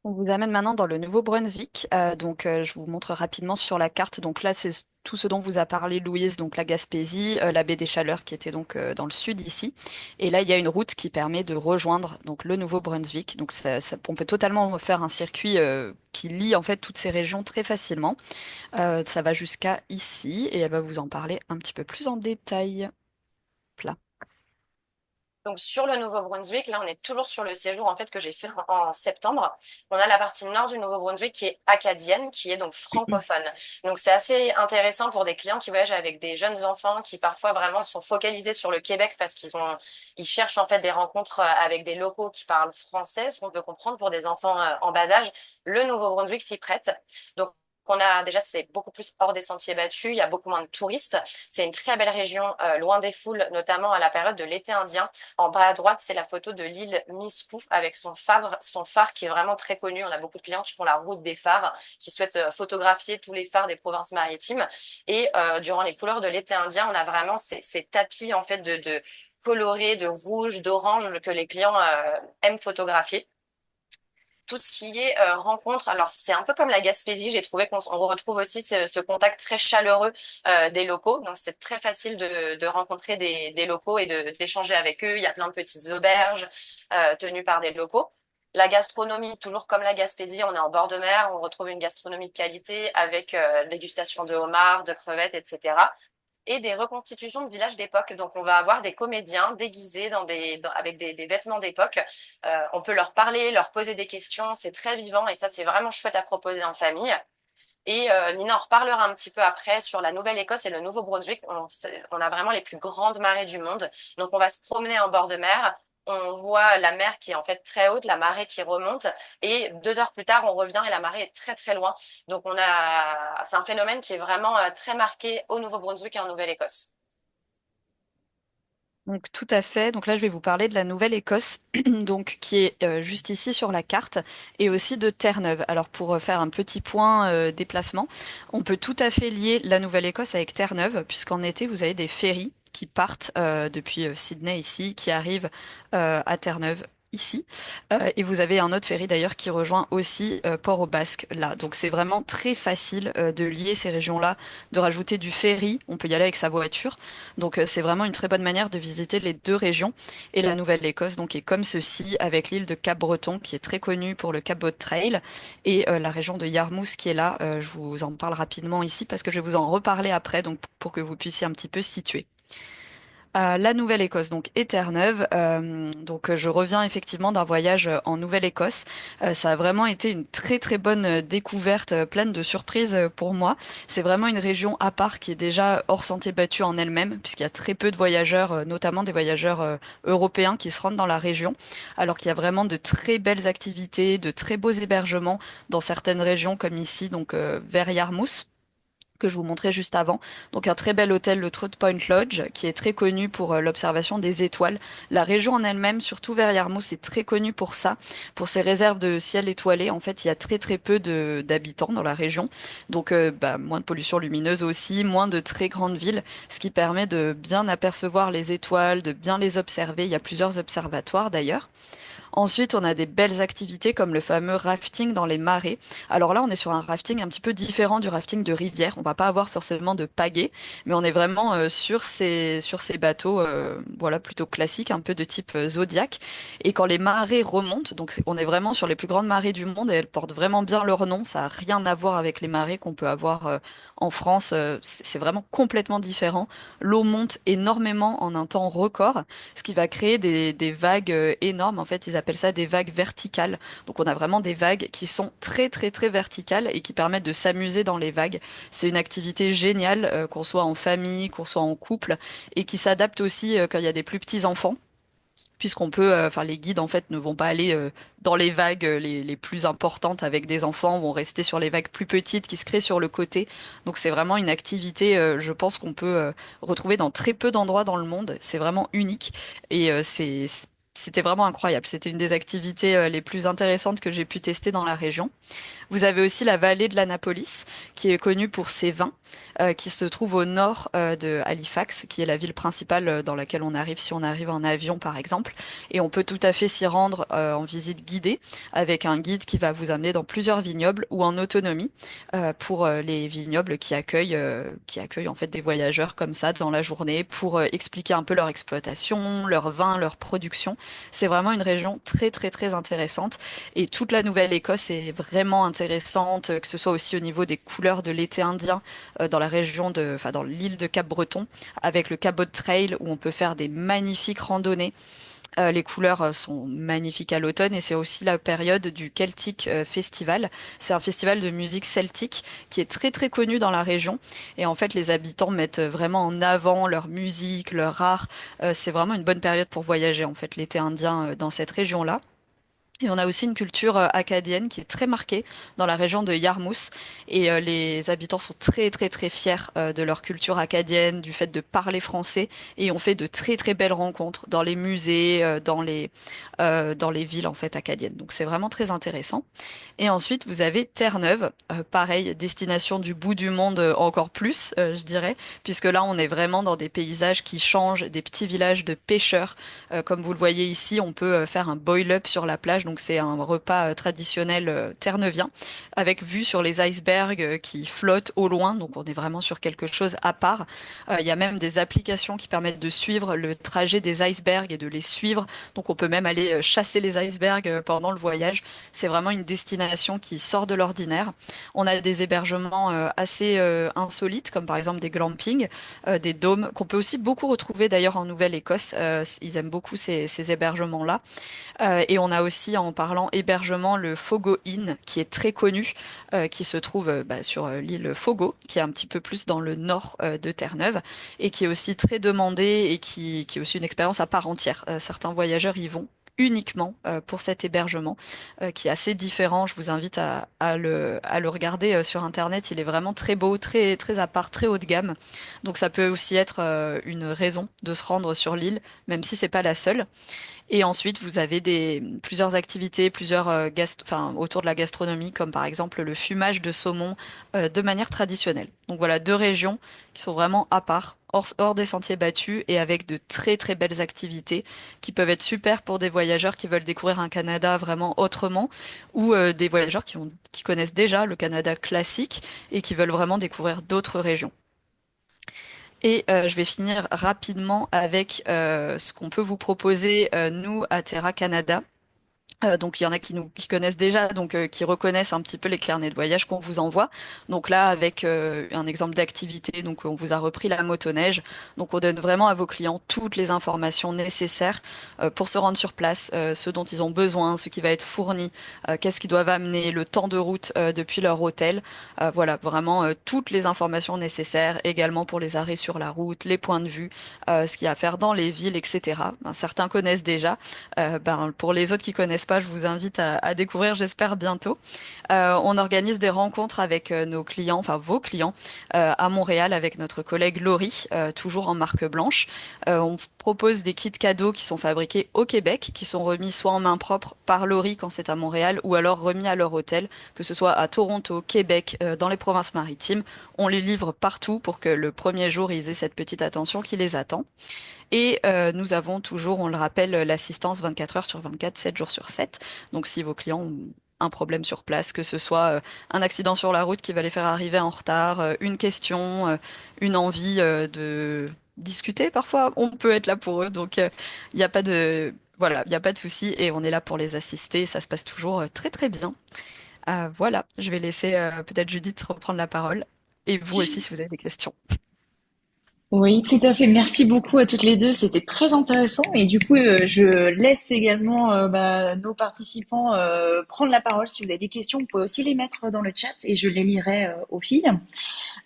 On vous amène maintenant dans le Nouveau-Brunswick. Je vous montre rapidement sur la carte. Donc là, c'est tout ce dont vous a parlé Louise, donc la Gaspésie, la baie des Chaleurs qui était donc dans le sud ici. Et là, il y a une route qui permet de rejoindre donc le Nouveau-Brunswick. Donc on peut totalement faire un circuit qui lie en fait toutes ces régions très facilement. Ça va jusqu'à ici et elle va vous en parler un petit peu plus en détail. Plat. Donc sur le Nouveau-Brunswick, là on est toujours sur le séjour en fait que j'ai fait en septembre. On a la partie nord du Nouveau-Brunswick qui est acadienne, qui est donc francophone. Donc c'est assez intéressant pour des clients qui voyagent avec des jeunes enfants qui parfois vraiment sont focalisés sur le Québec parce ils cherchent en fait des rencontres avec des locaux qui parlent français, ce qu'on peut comprendre pour des enfants en bas âge. Le Nouveau-Brunswick s'y prête. Donc on a déjà, c'est beaucoup plus hors des sentiers battus, il y a beaucoup moins de touristes. C'est une très belle région, loin des foules, notamment à la période de l'été indien. En bas à droite, c'est la photo de l'île Miscou avec son phare qui est vraiment très connu. On a beaucoup de clients qui font la route des phares, qui souhaitent photographier tous les phares des provinces maritimes. Et durant les couleurs de l'été indien, on a vraiment ces tapis en fait de colorés, de rouge, d'orange que les clients aiment photographier. Tout ce qui est rencontre. Alors, c'est un peu comme la Gaspésie. J'ai trouvé on retrouve aussi ce contact très chaleureux des locaux. Donc, c'est très facile de rencontrer des locaux et d'échanger avec eux. Il y a plein de petites auberges tenues par des locaux. La gastronomie, toujours comme la Gaspésie, on est en bord de mer. On retrouve une gastronomie de qualité avec dégustation de homards, de crevettes, etc. Et des reconstitutions de villages d'époque. Donc, on va avoir des comédiens déguisés avec des vêtements d'époque. On peut leur parler, leur poser des questions. C'est très vivant et ça, c'est vraiment chouette à proposer en famille. Et Nina en reparlera un petit peu après sur la Nouvelle-Écosse et le Nouveau-Brunswick. On a vraiment les plus grandes marées du monde. Donc, on va se promener en bord de mer. On voit la mer qui est en fait très haute, la marée qui remonte. Et 2 heures plus tard, on revient et la marée est très, très loin. Donc, c'est un phénomène qui est vraiment très marqué au Nouveau-Brunswick et en Nouvelle-Écosse. Donc tout à fait. Donc là, je vais vous parler de la Nouvelle-Écosse, donc qui est juste ici sur la carte, et aussi de Terre-Neuve. Alors pour faire un petit point déplacement, on peut tout à fait lier la Nouvelle-Écosse avec Terre-Neuve, puisqu'en été, vous avez des ferries qui partent depuis Sydney ici, qui arrivent à Terre-Neuve ici. Et vous avez un autre ferry d'ailleurs qui rejoint aussi Port-au-Basque là. Donc c'est vraiment très facile de lier ces régions-là, de rajouter du ferry. On peut y aller avec sa voiture. Donc c'est vraiment une très bonne manière de visiter les deux régions. Et la Nouvelle-Écosse donc est comme ceci avec l'île de Cap-Breton qui est très connue pour le Cap Boat Trail et la région de Yarmouth qui est là. Je vous en parle rapidement ici parce que je vais vous en reparler après donc pour que vous puissiez un petit peu situer. La Nouvelle-Écosse, donc et Terre-Neuve. Donc je reviens effectivement d'un voyage en Nouvelle-Écosse. Ça a vraiment été une très très bonne découverte, pleine de surprises pour moi. C'est vraiment une région à part qui est déjà hors sentier battu en elle-même, puisqu'il y a très peu de voyageurs, notamment des voyageurs européens qui se rendent dans la région, alors qu'il y a vraiment de très belles activités, de très beaux hébergements dans certaines régions comme ici, donc vers Yarmouth que je vous montrais juste avant. Donc un très bel hôtel, le Trout Point Lodge, qui est très connu pour l'observation des étoiles. La région en elle-même, surtout vers Yarmouth, est très connue pour ça, pour ses réserves de ciel étoilé. En fait, il y a très très peu d'habitants dans la région, donc moins de pollution lumineuse aussi, moins de très grandes villes, ce qui permet de bien apercevoir les étoiles, de bien les observer. Il y a plusieurs observatoires d'ailleurs. Ensuite, on a des belles activités comme le fameux rafting dans les marais. Alors là, on est sur un rafting un petit peu différent du rafting de rivière. On va pas avoir forcément de pagaie, mais on est vraiment sur ces bateaux, voilà, plutôt classiques, un peu de type Zodiac. Et quand les marées remontent, donc on est vraiment sur les plus grandes marées du monde et elles portent vraiment bien leur nom. Ça a rien à voir avec les marées qu'on peut avoir en France. C'est vraiment complètement différent. L'eau monte énormément en un temps record, ce qui va créer des vagues énormes. En fait, ils appellent ça des vagues verticales. Donc on a vraiment des vagues qui sont très très très verticales et qui permettent de s'amuser dans les vagues. C'est une activité géniale, qu'on soit en famille, qu'on soit en couple, et qui s'adapte aussi quand il y a des plus petits enfants. Puisqu'on peut, enfin les guides en fait ne vont pas aller dans les vagues les plus importantes avec des enfants, vont rester sur les vagues plus petites qui se créent sur le côté. Donc c'est vraiment une activité, je pense qu'on peut retrouver dans très peu d'endroits dans le monde. C'est vraiment unique et c'était vraiment incroyable. C'était une des activités les plus intéressantes que j'ai pu tester dans la région. Vous avez aussi la vallée de l'Annapolis, qui est connue pour ses vins, qui se trouve au nord de Halifax, qui est la ville principale dans laquelle on arrive si on arrive en avion, par exemple. Et on peut tout à fait s'y rendre en visite guidée, avec un guide qui va vous amener dans plusieurs vignobles ou en autonomie pour les vignobles qui accueillent en fait des voyageurs comme ça dans la journée pour expliquer un peu leur exploitation, leur vin, leur production. C'est vraiment une région très très très intéressante et toute la Nouvelle-Écosse est vraiment intéressante, que ce soit aussi au niveau des couleurs de l'été indien dans la région enfin dans l'île de Cap-Breton, avec le Cap Boat Trail où on peut faire des magnifiques randonnées Les couleurs sont magnifiques à l'automne et c'est aussi la période du Celtic Festival. C'est un festival de musique celtique qui est très très connu dans la région et en fait les habitants mettent vraiment en avant leur musique, leur art. C'est vraiment une bonne période pour voyager en fait l'été indien dans cette région-là. Et on a aussi une culture acadienne qui est très marquée dans la région de Yarmouth. Et les habitants sont très très très fiers de leur culture acadienne, du fait de parler français. Et on fait de très très belles rencontres dans les musées, dans les villes en fait acadiennes. Donc c'est vraiment très intéressant. Et ensuite vous avez Terre-Neuve, pareil, destination du bout du monde encore plus, je dirais, puisque là on est vraiment dans des paysages qui changent, des petits villages de pêcheurs comme vous le voyez ici, on peut faire un boil-up sur la plage, donc c'est un repas traditionnel terre-neuvien, avec vue sur les icebergs qui flottent au loin, donc on est vraiment sur quelque chose à part. Il y a même des applications qui permettent de suivre le trajet des icebergs et de les suivre, donc on peut même aller chasser les icebergs pendant le voyage. C'est vraiment une destination qui sort de l'ordinaire. On a des hébergements assez insolites, comme par exemple des glampings, des dômes, qu'on peut aussi beaucoup retrouver d'ailleurs en Nouvelle-Écosse. Ils aiment beaucoup ces hébergements-là. Et on a aussi, en parlant hébergement, le Fogo Inn, qui est très connu, qui se trouve sur l'île Fogo, qui est un petit peu plus dans le nord de Terre-Neuve, et qui est aussi très demandé et qui est aussi une expérience à part entière. Certains voyageurs y vont uniquement pour cet hébergement, qui est assez différent. Je vous invite à le regarder sur Internet. Il est vraiment très beau, très, très à part, très haut de gamme. Donc ça peut aussi être une raison de se rendre sur l'île, même si c'est pas la seule. Et ensuite, vous avez plusieurs activités, enfin, autour de la gastronomie, comme par exemple le fumage de saumon de manière traditionnelle. Donc voilà, deux régions qui sont vraiment à part, hors des sentiers battus et avec de très très belles activités qui peuvent être super pour des voyageurs qui veulent découvrir un Canada vraiment autrement ou des voyageurs qui connaissent déjà le Canada classique et qui veulent vraiment découvrir d'autres régions. Et je vais finir rapidement avec ce qu'on peut vous proposer, nous, à Terra Canada. Donc il y en a qui connaissent déjà, donc qui reconnaissent un petit peu les carnets de voyage qu'on vous envoie. Donc là avec un exemple d'activité, donc on vous a repris la motoneige. Donc on donne vraiment à vos clients toutes les informations nécessaires pour se rendre sur place, ce dont ils ont besoin, ce qui va être fourni, qu'est-ce qu'ils doivent amener, le temps de route depuis leur hôtel. Voilà, vraiment toutes les informations nécessaires, également pour les arrêts sur la route, les points de vue, ce qu'il y a à faire dans les villes, etc. Ben, certains connaissent déjà. Pour les autres qui connaissent pas, je vous invite à découvrir, j'espère bientôt. On organise des rencontres avec nos clients, enfin vos clients, à Montréal avec notre collègue Laurie, toujours en marque blanche. On propose des kits cadeaux qui sont fabriqués au Québec, qui sont remis soit en main propre par Laurie quand c'est à Montréal, ou alors remis à leur hôtel, que ce soit à Toronto, Québec, dans les provinces maritimes. On les livre partout pour que le premier jour, ils aient cette petite attention qui les attend. Et nous avons toujours, on le rappelle, l'assistance 24 heures sur 24, 7 jours sur 7. Donc si vos clients ont un problème sur place, que ce soit un accident sur la route qui va les faire arriver en retard, une question, une envie de discuter parfois, on peut être là pour eux. Donc il n'y a pas de voilà, il n'y a pas de souci et on est là pour les assister. Ça se passe toujours très très bien. Voilà, je vais laisser peut-être Judith reprendre la parole. Et vous aussi si vous avez des questions. Oui, tout à fait. Merci beaucoup à toutes les deux. C'était très intéressant. Et du coup, je laisse également nos participants prendre la parole. Si vous avez des questions, vous pouvez aussi les mettre dans le chat et je les lirai au fil.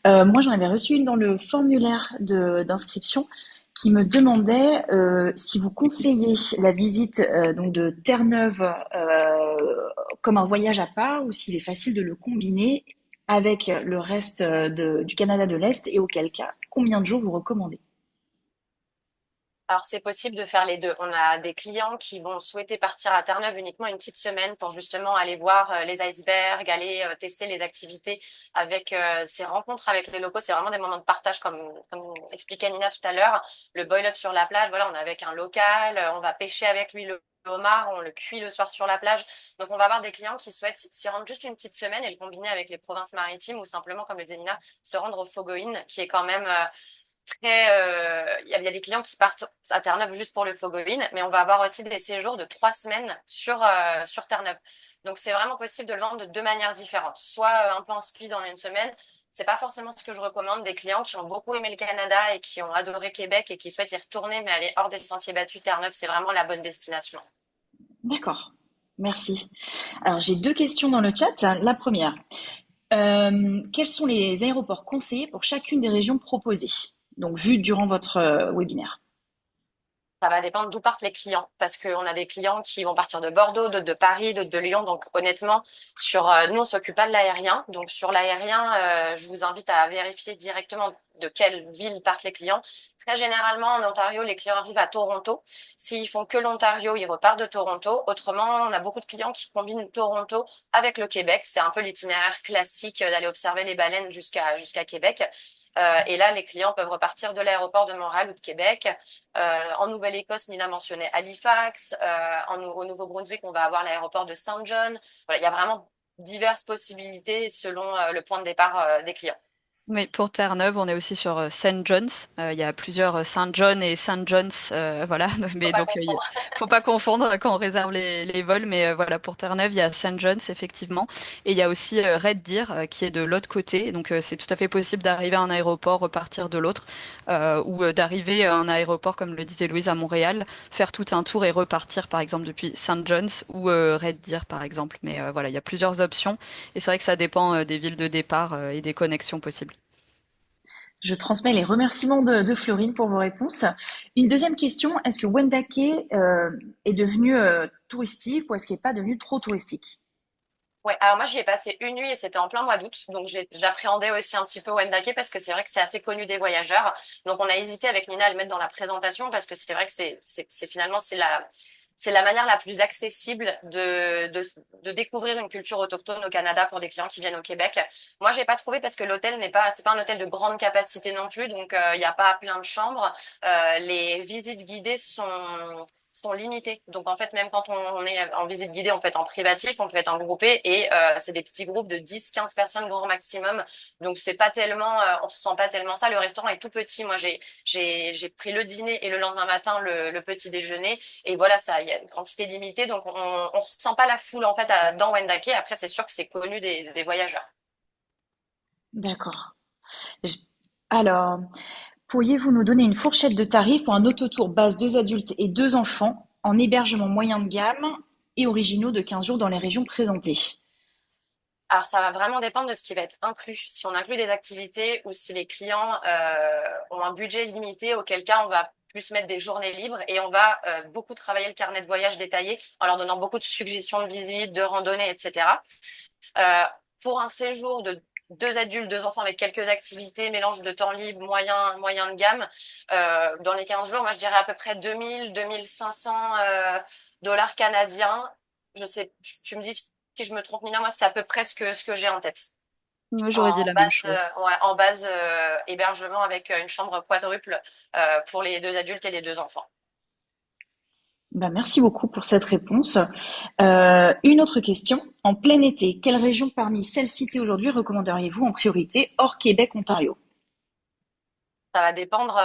Moi, j'en avais reçu une dans le formulaire d'inscription qui me demandait si vous conseillez la visite donc de Terre-Neuve comme un voyage à part ou s'il est facile de le combiner avec le reste du Canada de l'Est et auquel cas, combien de jours vous recommandez? Alors, c'est possible de faire les deux. On a des clients qui vont souhaiter partir à Terre-Neuve uniquement une petite semaine pour justement aller voir les icebergs, aller tester les activités avec ces rencontres avec les locaux. C'est vraiment des moments de partage, comme expliquait Nina tout à l'heure. Le boil-up sur la plage, voilà, on est avec un local, on va pêcher avec lui le homard, on le cuit le soir sur la plage. Donc, on va avoir des clients qui souhaitent s'y rendre juste une petite semaine et le combiner avec les provinces maritimes ou simplement, comme le disait Nina, se rendre au Fogoine, qui est quand même il y a des clients qui partent à Terre-Neuve juste pour le Fogoline, mais on va avoir aussi des séjours de 3 semaines sur Terre-Neuve. Donc, c'est vraiment possible de le vendre de deux manières différentes. Soit un peu en speed en une semaine, c'est pas forcément ce que je recommande. Des clients qui ont beaucoup aimé le Canada et qui ont adoré Québec et qui souhaitent y retourner, mais aller hors des sentiers battus, Terre-Neuve, c'est vraiment la bonne destination. D'accord, merci. Alors j'ai deux questions dans le chat. La première, quels sont les aéroports conseillés pour chacune des régions proposées? Donc vu durant votre webinaire. Ça va dépendre d'où partent les clients, parce qu'on a des clients qui vont partir de Bordeaux, d'autres de Paris, d'autres de Lyon. Donc honnêtement, nous on s'occupe pas de l'aérien. Donc sur l'aérien, je vous invite à vérifier directement de quelle ville partent les clients. Très généralement, en Ontario, les clients arrivent à Toronto. S'ils font que l'Ontario, ils repartent de Toronto. Autrement, on a beaucoup de clients qui combinent Toronto avec le Québec. C'est un peu l'itinéraire classique d'aller observer les baleines jusqu'à Québec. Et là, les clients peuvent repartir de l'aéroport de Montréal ou de Québec. En Nouvelle-Écosse, Nina mentionnait Halifax. Au Nouveau-Brunswick, on va avoir l'aéroport de Saint John. Voilà, il y a vraiment diverses possibilités selon le point de départ des clients. Oui, pour Terre-Neuve, on est aussi sur Saint John's. Il y a plusieurs Saint John et Saint John's, voilà. Faut Mais pas donc, confondre. faut pas confondre quand on réserve les vols. Mais voilà, pour Terre-Neuve, il y a Saint John's effectivement, et il y a aussi Red Deer qui est de l'autre côté. Donc, c'est tout à fait possible d'arriver à un aéroport, repartir de l'autre, ou d'arriver à un aéroport, comme le disait Louise, à Montréal, faire tout un tour et repartir, par exemple, depuis Saint John's ou Red Deer, par exemple. Mais voilà, il y a plusieurs options, et c'est vrai que ça dépend des villes de départ et des connexions possibles. Je transmets les remerciements de Florine pour vos réponses. Une deuxième question, est-ce que Wendake est devenu touristique ou est-ce qu'il n'est pas devenu trop touristique? Ouais, alors moi j'y ai passé une nuit et c'était en plein mois d'août, donc j'appréhendais aussi un petit peu Wendake parce que c'est vrai que c'est assez connu des voyageurs. Donc on a hésité avec Nina à le mettre dans la présentation parce que c'est vrai que finalement c'est la manière la plus accessible de découvrir une culture autochtone au Canada pour des clients qui viennent au Québec. Moi j'ai pas trouvé parce que l'hôtel c'est pas un hôtel de grande capacité non plus, donc il y a pas plein de chambres. Les visites guidées sont limitées. Donc en fait, même quand on est en visite guidée, on peut être en privatif, on peut être en groupé et c'est des petits groupes de 10, 15 personnes grand maximum. Donc c'est pas tellement, on ressent pas tellement ça. Le restaurant est tout petit. Moi, j'ai pris le dîner et le lendemain matin le petit déjeuner et voilà, ça, il y a une quantité limitée. Donc on ressent pas la foule en fait dans Wendake. Après, c'est sûr que c'est connu des voyageurs. D'accord. Je- Alors, pourriez-vous nous donner une fourchette de tarifs pour un autotour base deux adultes et deux enfants en hébergement moyen de gamme et originaux de 15 jours dans les régions présentées? Alors, ça va vraiment dépendre de ce qui va être inclus. Si on inclut des activités ou si les clients ont un budget limité, auquel cas on va plus mettre des journées libres et on va beaucoup travailler le carnet de voyage détaillé en leur donnant beaucoup de suggestions de visites, de randonnées, etc. Euh, pour un séjour de deux adultes, deux enfants avec quelques activités, mélange de temps libre, moyen de gamme, dans les 15 jours, moi je dirais à peu près 2000, 2500 dollars canadiens. Je sais, tu me dis si je me trompe, Nina, moi c'est à peu près ce que j'ai en tête. Moi, j'aurais dit la même chose. Ouais, en base hébergement avec une chambre quadruple pour les deux adultes et les deux enfants. Ben, merci beaucoup pour cette réponse. Une autre question. En plein été, quelle région parmi celles citées aujourd'hui recommanderiez-vous en priorité hors Québec, Ontario? Ça va dépendre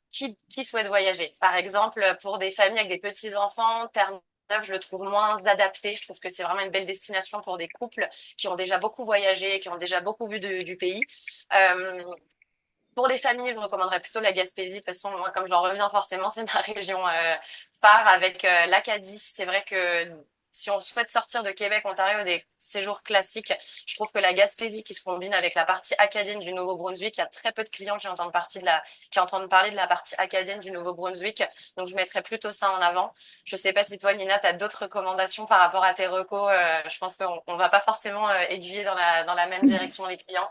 qui souhaite voyager. Par exemple, pour des familles avec des petits-enfants, Terre-Neuve, je le trouve moins adapté. Je trouve que c'est vraiment une belle destination pour des couples qui ont déjà beaucoup voyagé, qui ont déjà beaucoup vu du pays. Euh, pour les familles, je recommanderais plutôt la Gaspésie. De toute façon, moi, comme j'en reviens forcément, c'est ma région phare avec l'Acadie. C'est vrai que si on souhaite sortir de Québec, Ontario, des séjours classiques, je trouve que la Gaspésie qui se combine avec la partie acadienne du Nouveau-Brunswick, il y a très peu de clients qui entendent parler de la partie acadienne du Nouveau-Brunswick. Donc, je mettrais plutôt ça en avant. Je sais pas si toi, Nina, tu as d'autres recommandations par rapport à tes recos. Je pense qu'on va pas forcément aiguiller dans la même direction les clients.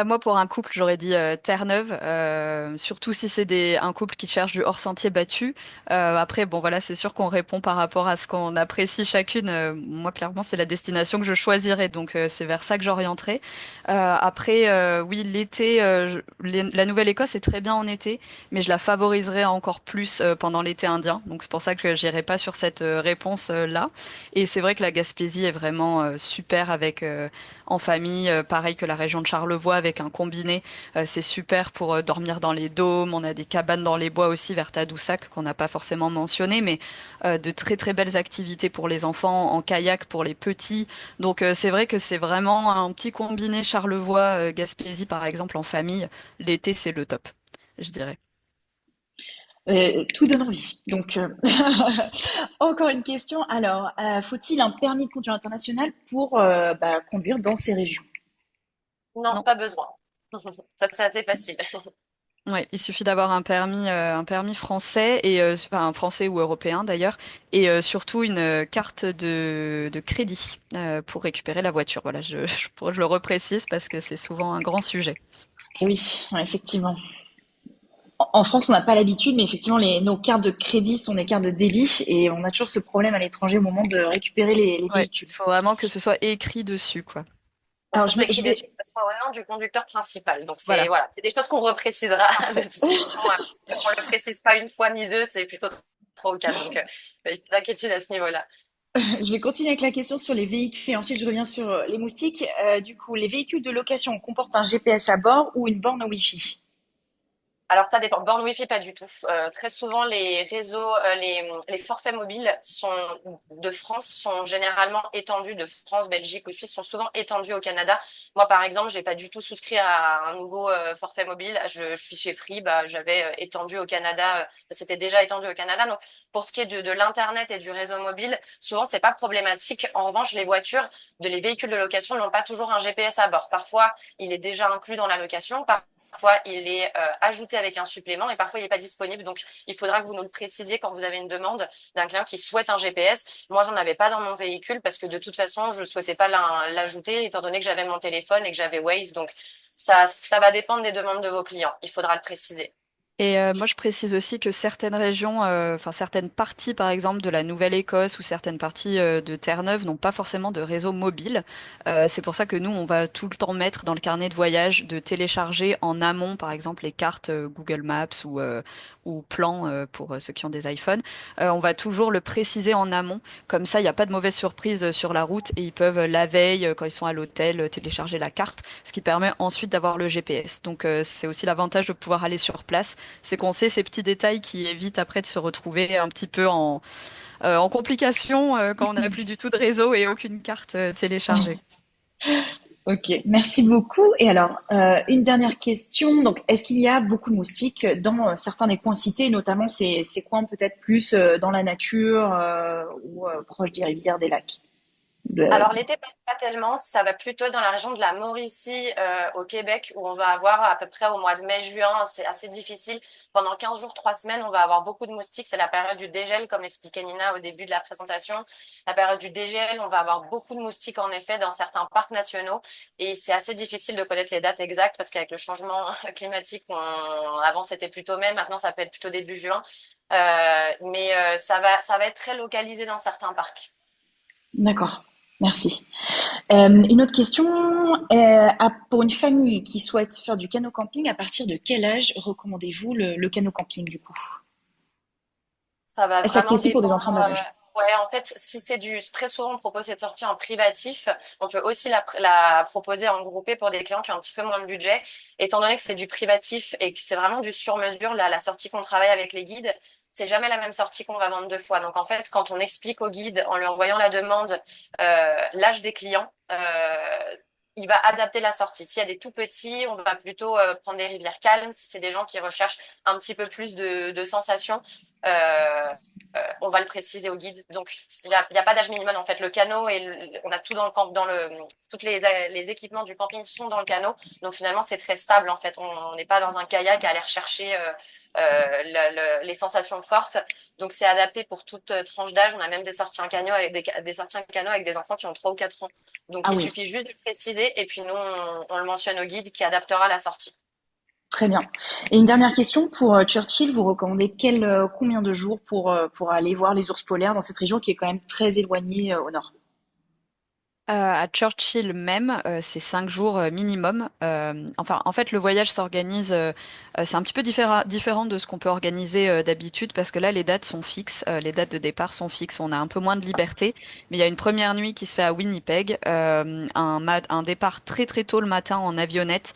Moi, pour un couple, j'aurais dit Terre-Neuve, surtout si c'est un couple qui cherche du hors-sentier battu. Après, bon, voilà, c'est sûr qu'on répond par rapport à ce qu'on apprécie chacune. Moi, clairement, c'est la destination que je choisirais, donc c'est vers ça que j'orienterai. Après, oui, l'été, la Nouvelle-Écosse est très bien en été, mais je la favoriserais encore plus pendant l'été indien. Donc c'est pour ça que j'irai pas sur cette réponse là. Et c'est vrai que la Gaspésie est vraiment super avec en famille, pareil que la région de Charlevoix, avec un combiné, c'est super pour dormir dans les dômes. On a des cabanes dans les bois aussi vers Tadoussac qu'on n'a pas forcément mentionné, mais de très très belles activités pour les enfants, en kayak pour les petits. Donc c'est vrai que c'est vraiment un petit combiné Charlevoix, Gaspésie par exemple en famille. L'été, c'est le top, je dirais. Tout donne envie. Donc, encore une question. Alors, faut-il un permis de conduire international pour conduire dans ces régions? Non, Non. pas besoin. Ça, c'est assez facile. Ouais, il suffit d'avoir un permis français et enfin français ou européen d'ailleurs, et surtout une carte de crédit pour récupérer la voiture. Voilà, je le reprécise parce que c'est souvent un grand sujet. Eh oui, ouais, effectivement. En France, on n'a pas l'habitude, mais effectivement, nos cartes de crédit sont des cartes de débit et on a toujours ce problème à l'étranger au moment de récupérer les Ouais, véhicules. il faut vraiment que ce soit écrit dessus, quoi. Donc, Alors, ça soit écrit je dessus, vais, que ce soit au nom du conducteur principal. Donc, c'est Voilà. voilà, c'est des choses qu'on reprécisera de toute façon. On le précise pas une fois ni deux, c'est plutôt trois ou quatre. Donc, pas d'inquiétude à ce niveau-là. je vais continuer avec la question sur les véhicules et ensuite je reviens sur les moustiques. Du coup, les véhicules de location comportent un GPS à bord ou une borne Wi-Fi? Alors ça dépend. Borne Wi-Fi, pas du tout. Très souvent, les réseaux, les forfaits mobiles de France sont généralement étendus, de France, Belgique ou Suisse, sont souvent étendus au Canada. Moi, par exemple, j'ai pas du tout souscrit à un nouveau forfait mobile. Je suis chez Free, bah, j'avais étendu au Canada. C'était déjà étendu au Canada. Donc, pour ce qui est de l'internet et du réseau mobile, souvent c'est pas problématique. En revanche, les voitures, les véhicules de location n'ont pas toujours un GPS à bord. Parfois, il est déjà inclus dans la location. Parfois, il est ajouté avec un supplément et parfois, il n'est pas disponible. Donc, il faudra que vous nous le précisiez quand vous avez une demande d'un client qui souhaite un GPS. Moi, j'en avais pas dans mon véhicule parce que de toute façon, je ne souhaitais pas l'ajouter étant donné que j'avais mon téléphone et que j'avais Waze. Donc, ça va dépendre des demandes de vos clients. Il faudra le préciser. Et moi, je précise aussi que certaines régions, enfin certaines parties, par exemple, de la Nouvelle-Écosse ou certaines parties de Terre-Neuve n'ont pas forcément de réseau mobile. C'est pour ça que nous, on va tout le temps mettre dans le carnet de voyage de télécharger en amont, par exemple, les cartes Google Maps ou Plan pour ceux qui ont des iPhones. On va toujours le préciser en amont. Comme ça, il n'y a pas de mauvaise surprise sur la route et ils peuvent, la veille, quand ils sont à l'hôtel, télécharger la carte, ce qui permet ensuite d'avoir le GPS. Donc, c'est aussi l'avantage de pouvoir aller sur place, c'est qu'on sait ces petits détails qui évitent après de se retrouver un petit peu en complication quand on n'a plus du tout de réseau et aucune carte téléchargée. Ok, merci beaucoup. Et alors, une dernière question. Donc, est-ce qu'il y a beaucoup de moustiques dans certains des coins cités, notamment ces coins peut-être plus dans la nature ou proche des rivières, des lacs? De- Alors l'été, pas tellement, ça va plutôt dans la région de la Mauricie au Québec où on va avoir à peu près au mois de mai-juin, c'est assez difficile. Pendant 15 jours, 3 semaines, on va avoir beaucoup de moustiques. C'est la période du dégel, comme l'expliquait Nina au début de la présentation. La période du dégel, on va avoir beaucoup de moustiques en effet dans certains parcs nationaux et c'est assez difficile de connaître les dates exactes parce qu'avec le changement climatique, avant c'était plutôt mai, maintenant ça peut être plutôt début juin. Mais ça va être très localisé dans certains parcs. D'accord, merci. Une autre question. Pour une famille qui souhaite faire du canot camping, à partir de quel âge recommandez-vous le canot camping du coup? Ça va Est-ce vraiment accessible pour des enfants dépendre. de bas âge? Ouais, en fait, si c'est très souvent, on propose cette sortie en privatif. On peut aussi la proposer en groupé pour des clients qui ont un petit peu moins de budget. Étant donné que c'est du privatif et que c'est vraiment du sur-mesure, là, la sortie qu'on travaille avec les guides, c'est jamais la même sortie qu'on va vendre deux fois. Donc, en fait, quand on explique au guide, en lui envoyant la demande, l'âge des clients, il va adapter la sortie. S'il y a des tout petits, on va plutôt prendre des rivières calmes. Si c'est des gens qui recherchent un petit peu plus de sensations, on va le préciser au guide. Donc, il y a pas d'âge minimal en fait. Le canot on a tout dans le camp, toutes les équipements du camping sont dans le canot. Donc finalement, c'est très stable en fait. On n'est pas dans un kayak à aller rechercher les sensations fortes. Donc c'est adapté pour toute tranche d'âge. On a même des sorties en canot avec des sorties en canot avec des enfants qui ont 3 ou 4 ans. Donc Ah il oui, suffit juste de préciser et puis nous on le mentionne au guide qui adaptera la sortie. très bien. Et une dernière question pour Churchill, vous recommandez combien de jours pour aller voir les ours polaires dans cette région qui est quand même très éloignée au nord? À Churchill même, c'est 5 jours minimum. Enfin, en fait, le voyage s'organise, c'est un petit peu différent de ce qu'on peut organiser d'habitude parce que là, les dates sont fixes, les dates de départ sont fixes. On a un peu moins de liberté, mais il y a une première nuit qui se fait à Winnipeg, un départ très très tôt le matin en avionnette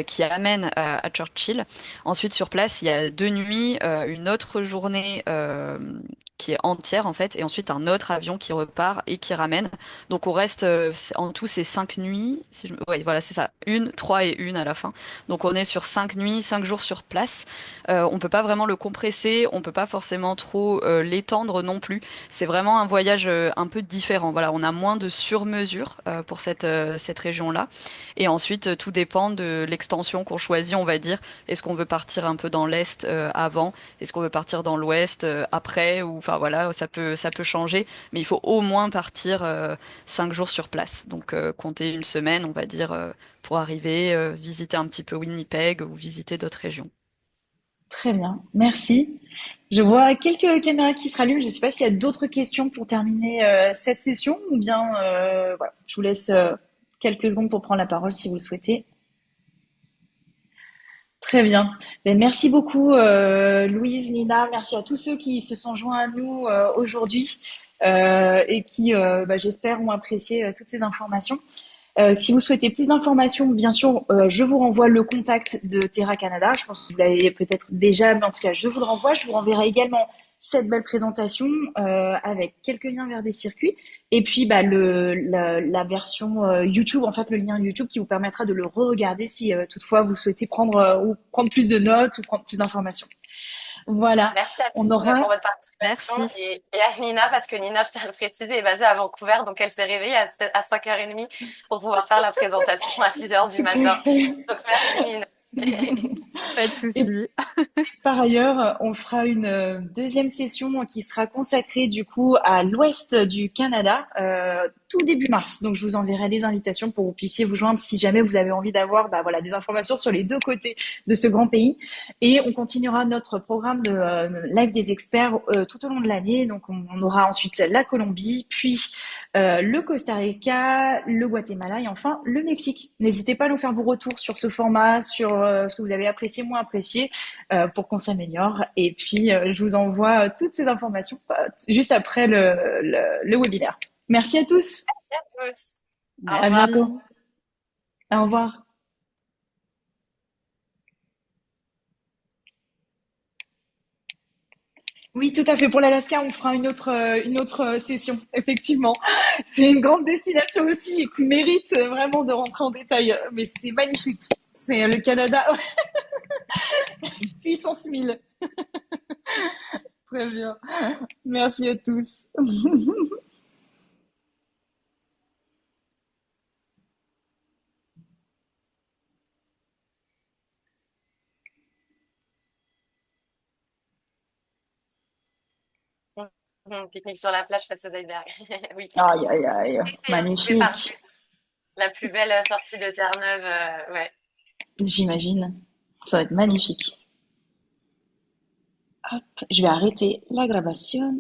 qui amène à Churchill. Ensuite, sur place, il y a 2 nuits, une autre journée qui est entière en fait, et ensuite un autre avion qui repart et qui ramène. Donc on reste en tout c'est 5 nuits. Si je... Ouais, voilà, c'est ça. Une, trois et une à la fin. Donc on est sur 5 nuits, 5 jours sur place. On peut pas vraiment le compresser, on peut pas forcément trop l'étendre non plus. C'est vraiment un voyage un peu différent. Voilà, on a moins de sur-mesure pour cette région-là. Et ensuite, tout dépend de l'extension qu'on choisit, on va dire. Est-ce qu'on veut partir un peu dans l'est avant? Est-ce qu'on veut partir dans l'ouest après? Ou enfin voilà, ça peut changer. Mais il faut au moins partir 5 jours sur place. Donc compter une semaine, on va dire, pour arriver, visiter un petit peu Winnipeg ou visiter d'autres régions. Très bien, merci. Je vois quelques caméras qui se rallument. Je ne sais pas s'il y a d'autres questions pour terminer cette session ou bien voilà, je vous laisse quelques secondes pour prendre la parole si vous le souhaitez. Très bien. Ben, merci beaucoup, Louise, Nina. Merci à tous ceux qui se sont joints à nous aujourd'hui et qui, bah, j'espère, ont apprécié toutes ces informations. Si vous souhaitez plus d'informations, bien sûr, je vous renvoie le contact de Terra Canada. Je pense que vous l'avez peut-être déjà, mais en tout cas, je vous le renvoie. Je vous renverrai également cette belle présentation avec quelques liens vers des circuits et puis bah, la version YouTube, en fait, le lien YouTube qui vous permettra de le re-regarder si toutefois vous souhaitez prendre plus de notes ou prendre plus d'informations. Voilà, Merci à on tous pour aura. votre participation Merci. et à Nina, parce que Nina, je tiens à le préciser, est basée à Vancouver, donc elle s'est réveillée à 5h30 pour pouvoir faire la présentation à 6 heures du Tout à matin. fait. Donc merci Nina. Pas de Et souci. par ailleurs, on fera une deuxième session qui sera consacrée du coup à l'ouest du Canada, tout début mars. Donc je vous enverrai les invitations pour que vous puissiez vous joindre si jamais vous avez envie d'avoir bah, voilà, des informations sur les deux côtés de ce grand pays. Et on continuera notre programme de live des experts tout au long de l'année. Donc on aura ensuite la Colombie, puis le Costa Rica, le Guatemala et enfin le Mexique. N'hésitez pas à nous faire vos retours sur ce format, sur ce que vous avez apprécié, moins apprécié pour qu'on s'améliore. Et puis, je vous envoie toutes ces informations juste après le webinaire. Merci à tous. Merci à tous. Au À revoir. bientôt. Merci. Au revoir. Oui, tout à fait. Pour l'Alaska, on fera une autre session, effectivement. C'est une grande destination aussi et qui mérite vraiment de rentrer en détail. Mais c'est magnifique. C'est le Canada puissance 1000. Très bien. Merci à tous. Pique-nique sur la plage face aux icebergs. Oui. Aïe, aïe, aïe. C'est par Magnifique. la plus belle sortie de Terre-Neuve. Ouais. J'imagine. Ça va être magnifique. Hop, je vais arrêter la gravation.